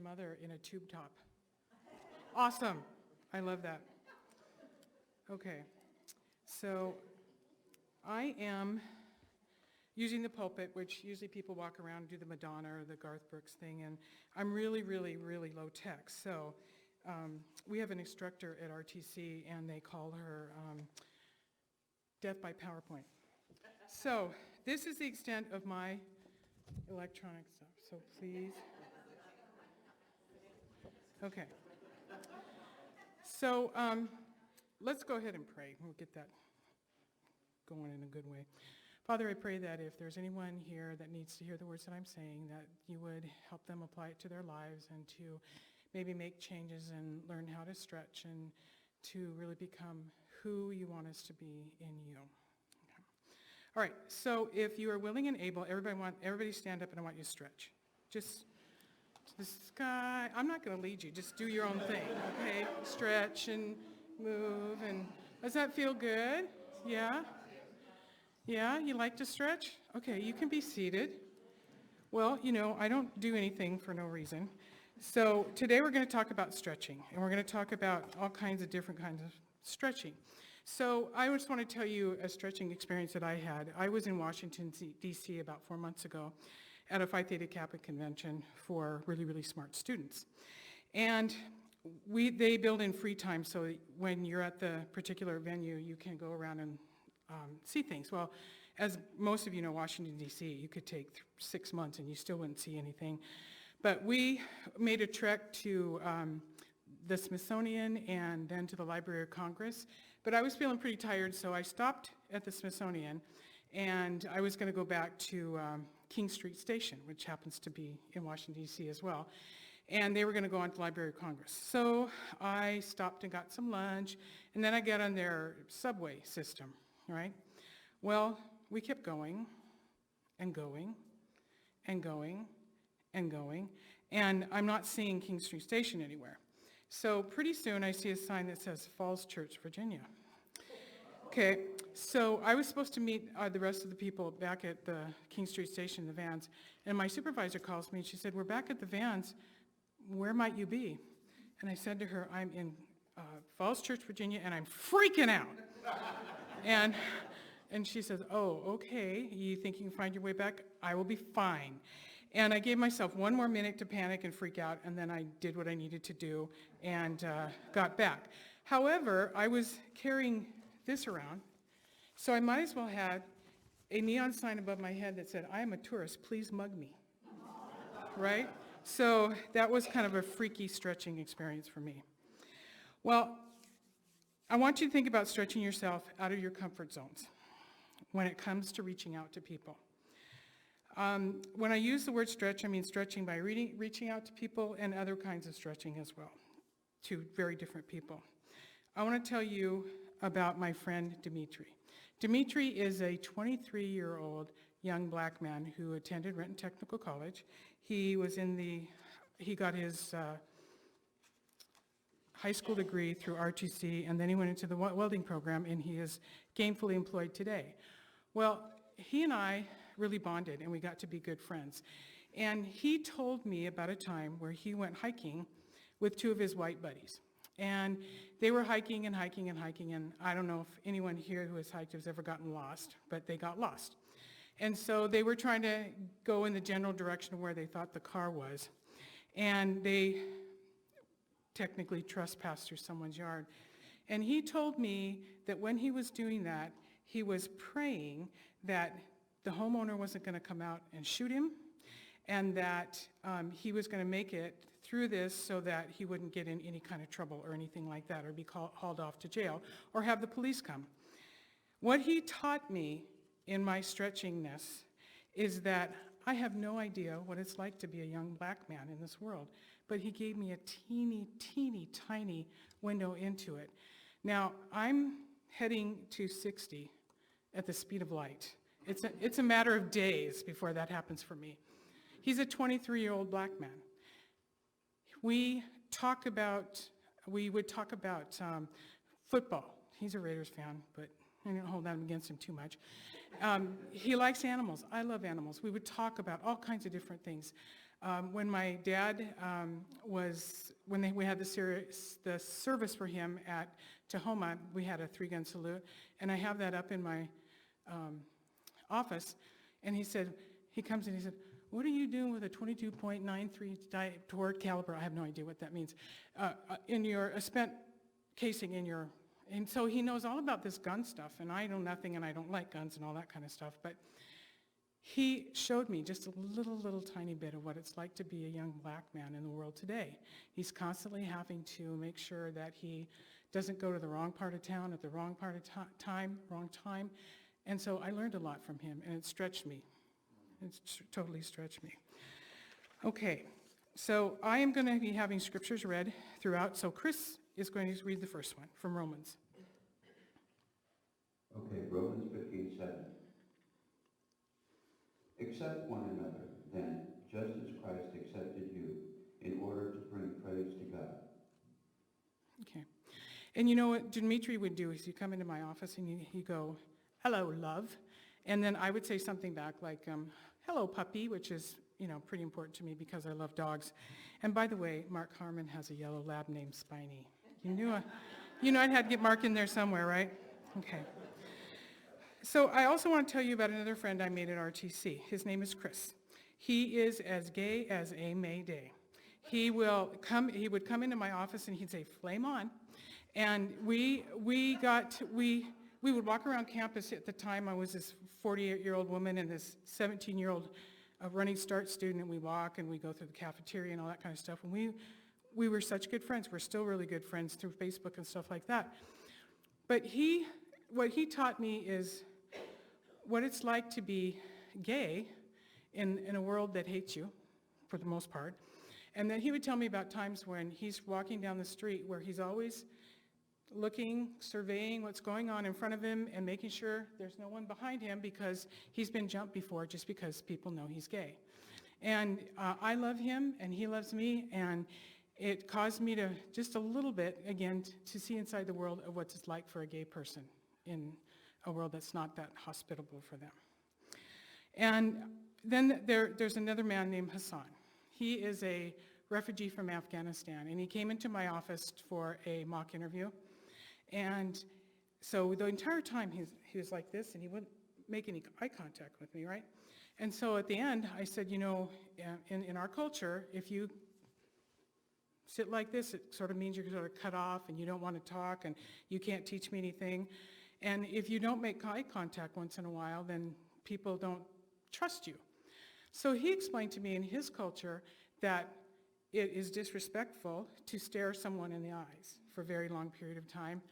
mother in a tube top. Awesome. I love that. Okay. So I am using the pulpit, which usually people walk around and do the Madonna or the Garth Brooks thing, and I'm really, really, really low tech. So we have an instructor at RTC, and they call her Death by PowerPoint. So this is the extent of my electronic stuff, so please. Okay. So let's go ahead and pray. We'll get that going in a good way. Father, I pray that if there's anyone here that needs to hear the words that I'm saying, that you would help them apply it to their lives and to maybe make changes and learn how to stretch and to really become who you want us to be in you. Okay. All right, so if you are willing and able, everybody stand up and I want you to stretch. Just to the sky. I'm not going to lead you. Just do your own thing, okay? Stretch and move. And does that feel good? Yeah? Yeah, you like to stretch? Okay, you can be seated. Well, I don't do anything for no reason. So today we're going to talk about stretching, and we're going to talk about all kinds of different kinds of stretching. So I just want to tell you a stretching experience that I had. I was in Washington, D.C. about 4 months ago at a Phi Theta Kappa convention for really, really smart students. And they build in free time, so when you're at the particular venue, you can go around and see things. Well, as most of you know, Washington, D.C., you could take 6 months and you still wouldn't see anything. But we made a trek to the Smithsonian and then to the Library of Congress. But I was feeling pretty tired, so I stopped at the Smithsonian, and I was going to go back to King Street Station, which happens to be in Washington, D.C. as well. And they were going to go on to the Library of Congress. So I stopped and got some lunch, and then I got on their subway system, right? Well, we kept going and going and going and going, and I'm not seeing King Street Station anywhere. So pretty soon I see a sign that says Falls Church, Virginia. Okay, so I was supposed to meet the rest of the people back at the King Street Station, the vans, and my supervisor calls me and she said, "We're back at the vans. Where might you be?" And I said to her, "I'm in Falls Church, Virginia, and I'm freaking out." And she says, "Oh, okay, you think you can find your way back? I will be fine." And I gave myself 1 more minute to panic and freak out, and then I did what I needed to do and got back. However, I was carrying this around, so I might as well have a neon sign above my head that said, "I am a tourist, please mug me." Right? So that was kind of a freaky stretching experience for me. Well, I want you to think about stretching yourself out of your comfort zones when it comes to reaching out to people. When I use the word stretch, I mean stretching by reaching out to people and other kinds of stretching as well, to very different people. I want to tell you about my friend Dimitri. Dimitri is a 23-year-old young black man who attended Renton Technical College. He got his high school degree through RTC, and then he went into the welding program, and he is gainfully employed today. Well, he and I really bonded, and we got to be good friends. And he told me about a time where he went hiking with 2 of his white buddies. And they were hiking and hiking and hiking, and I don't know if anyone here who has hiked has ever gotten lost, but they got lost. And so they were trying to go in the general direction of where they thought the car was. And they technically trespassed through someone's yard. And he told me that when he was doing that, he was praying that the homeowner wasn't going to come out and shoot him, and that he was going to make it through this so that he wouldn't get in any kind of trouble or anything like that, or be hauled off to jail, or have the police come. What he taught me in my stretchingness is that I have no idea what it's like to be a young black man in this world, but he gave me a teeny, teeny, tiny window into it. Now, I'm heading to 60 at the speed of light. It's a matter of days before that happens for me. He's a 23-year-old black man. We would talk about football. He's a Raiders fan, but I don't hold that against him too much. He likes animals. I love animals. We would talk about all kinds of different things. When my dad we had the service for him at Tahoma, we had a 3-gun salute, and I have that up in my office, and he comes in, he said, "What are you doing with a 22.93 toward caliber?" I have no idea what that means. In your spent casing in your, and so he knows all about this gun stuff, and I know nothing, and I don't like guns and all that kind of stuff, but he showed me just a little tiny bit of what it's like to be a young black man in the world today. He's constantly having to make sure that he doesn't go to the wrong part of town at the wrong part of wrong time. And so I learned a lot from him, and it stretched me. It's totally stretched me. Okay, so I am going to be having scriptures read throughout. So Chris is going to read the first one from Romans. Okay, Romans 15:7. Accept one another, then, just as Christ accepted you, in order to bring praise to God. Okay. And you know what Dimitri would do is he'd come into my office and he'd go, "Hello, love." And then I would say something back like, "Hello, puppy," which is, pretty important to me because I love dogs. And by the way, Mark Harmon has a yellow lab named Spiny. You knew I'd had to get Mark in there somewhere, right? Okay. So I also want to tell you about another friend I made at RTC. His name is Chris. He is as gay as a May Day. He would come into my office and he'd say, "Flame on." And we would walk around campus. At the time, I was this 48-year-old woman and this 17-year-old running start student, and we walk and we go through the cafeteria and all that kind of stuff. And we were such good friends. We're still really good friends through Facebook and stuff like that. But what he taught me is what it's like to be gay in a world that hates you, for the most part. And then he would tell me about times when he's walking down the street where he's always looking, surveying what's going on in front of him and making sure there's no one behind him because he's been jumped before just because people know he's gay. And I love him and he loves me, and it caused me to, just a little bit, again, to see inside the world of what it's like for a gay person in a world that's not that hospitable for them. And then there's another man named Hassan. He is a refugee from Afghanistan, and he came into my office for a mock interview. And so the entire time he was like this, and he wouldn't make any eye contact with me, right? And so at the end, I said, in our culture, if you sit like this, it sort of means you're sort of cut off and you don't want to talk and you can't teach me anything. And if you don't make eye contact once in a while, then people don't trust you. So he explained to me in his culture that it is disrespectful to stare someone in the eyes for a very long period of time,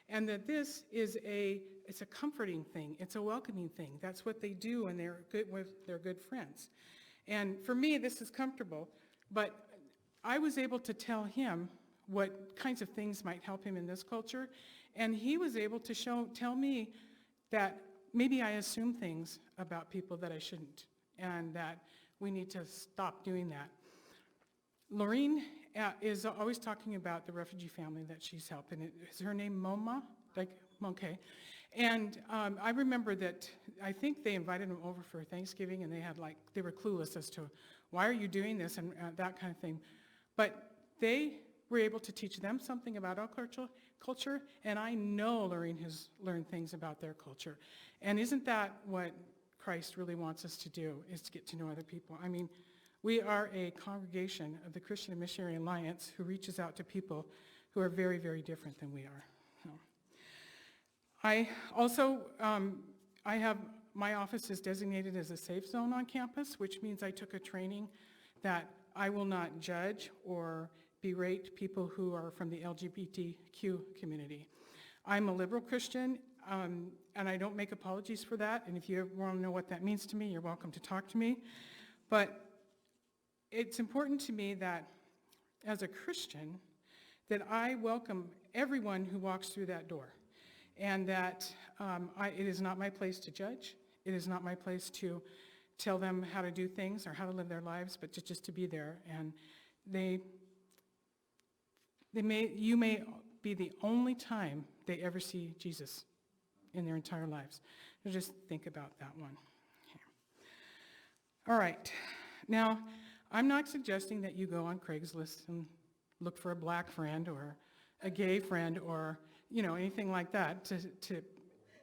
and that this is it's a comforting thing, it's a welcoming thing. That's what they do when they're good with their good friends. And for me, this is comfortable, but I was able to tell him what kinds of things might help him in this culture, and he was able to tell me that maybe I assume things about people that I shouldn't, and that we need to stop doing that. Lorene is always talking about the refugee family that she's helping. Is her name Moma? Okay. And I remember that I think they invited him over for Thanksgiving, and they were clueless as to why are you doing this and that kind of thing. But they were able to teach them something about our culture, and I know Lorene has learned things about their culture. And isn't that what Christ really wants us to do, is to get to know other people? I mean, we are a congregation of the Christian and Missionary Alliance who reaches out to people who are very, very different than we are. So. I also, my office is designated as a safe zone on campus, which means I took a training that I will not judge or berate people who are from the LGBTQ community. I'm a liberal Christian, and I don't make apologies for that, and if you want to know what that means to me, you're welcome to talk to me. But it's important to me that, as a Christian, that I welcome everyone who walks through that door, and that it is not my place to judge. It is not my place to tell them how to do things or how to live their lives, but just to be there. And you may be the only time they ever see Jesus in their entire lives. So just think about that one. Okay. All right. Now, I'm not suggesting that you go on Craigslist and look for a black friend or a gay friend or, anything like that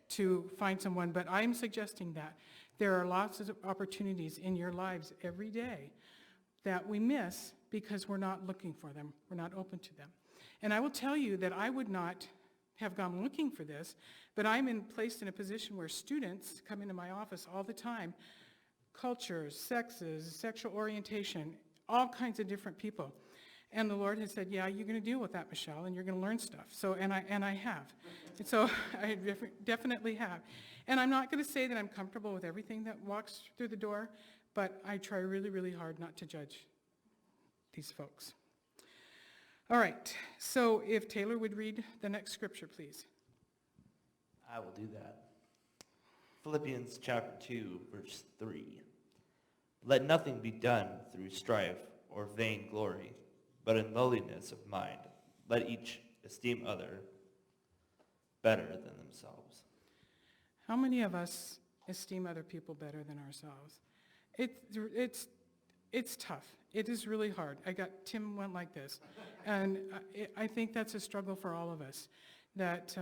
to find someone, but I'm suggesting that there are lots of opportunities in your lives every day that we miss because we're not looking for them, we're not open to them. And I will tell you that I would not have gone looking for this, but I'm placed in a position where students come into my office all the time, cultures, sexes, sexual orientation, all kinds of different people. And the Lord has said, yeah, you're going to deal with that, Michelle, and you're going to learn stuff. So, and I have. And so I definitely have. And I'm not going to say that I'm comfortable with everything that walks through the door, but I try really, really hard not to judge these folks. All right, so if Taylor would read the next scripture, please. I will do that. Philippians chapter 2, verse 3. Let nothing be done through strife or vain glory, but in lowliness of mind, let each esteem other better than themselves. How many of us esteem other people better than ourselves? It's tough. It is really hard. Tim went like this. And I think that's a struggle for all of us, that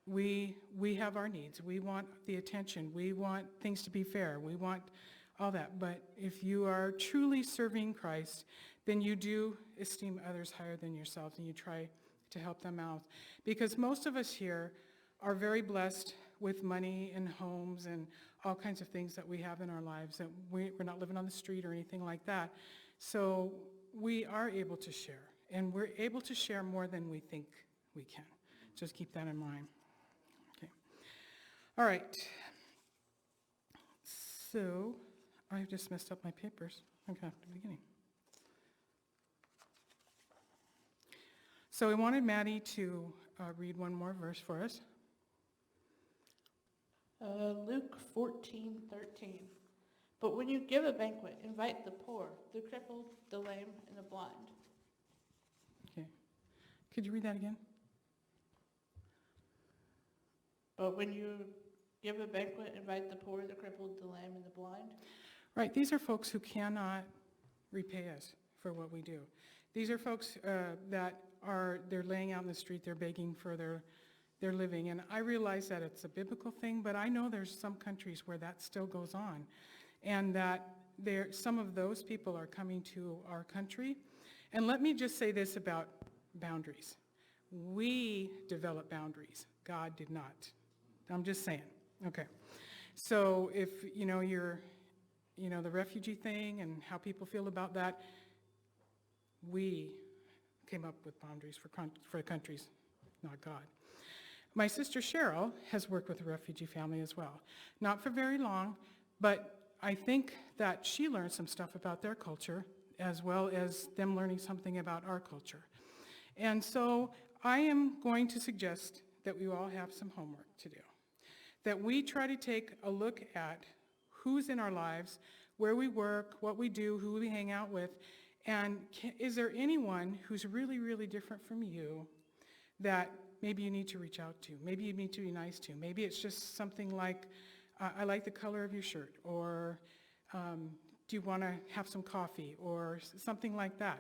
we have our needs. We want the attention. We want things to be fair. We want all that. But if you are truly serving Christ, then you do esteem others higher than yourselves, and you try to help them out. Because most of us here are very blessed with money and homes and all kinds of things that we have in our lives, that we're not living on the street or anything like that. So we are able to share, and we're able to share more than we think we can. Just keep that in mind. Okay. All right. So I've just messed up my papers. I'm going to have to beginning. So I wanted Maddie to read one more verse for us. Luke 14:13. But when you give a banquet, invite the poor, the crippled, the lame, and the blind. Okay. Could you read that again? But when you give a banquet, invite the poor, the crippled, the lame, and the blind. Right. These are folks who cannot repay us for what we do. These are folks they're laying out in the street, they're begging for their living. And I realize that it's a biblical thing, but I know there's some countries where that still goes on. And that some of those people are coming to our country. And let me just say this about boundaries. We develop boundaries. God did not. I'm just saying. Okay. So if, you're, the refugee thing and how people feel about that, we came up with boundaries for countries, not God. My sister Cheryl has worked with a refugee family as well. Not for very long, but I think that she learned some stuff about their culture as well as them learning something about our culture. And so I am going to suggest that we all have some homework to do. That we try to take a look at who's in our lives, where we work, what we do, who we hang out with, and is there anyone who's really, really different from you that maybe you need to reach out to, maybe you need to be nice to. Maybe it's just something like, I like the color of your shirt, or do you want to have some coffee, or something like that.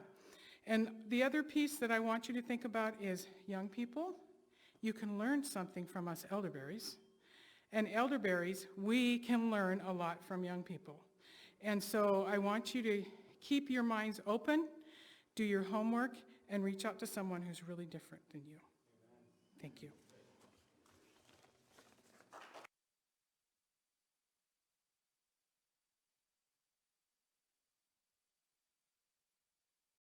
And the other piece that I want you to think about is young people. You can learn something from us elderberries. And elderberries, we can learn a lot from young people. And so I want you to keep your minds open, do your homework, and reach out to someone who's really different than you. Thank you.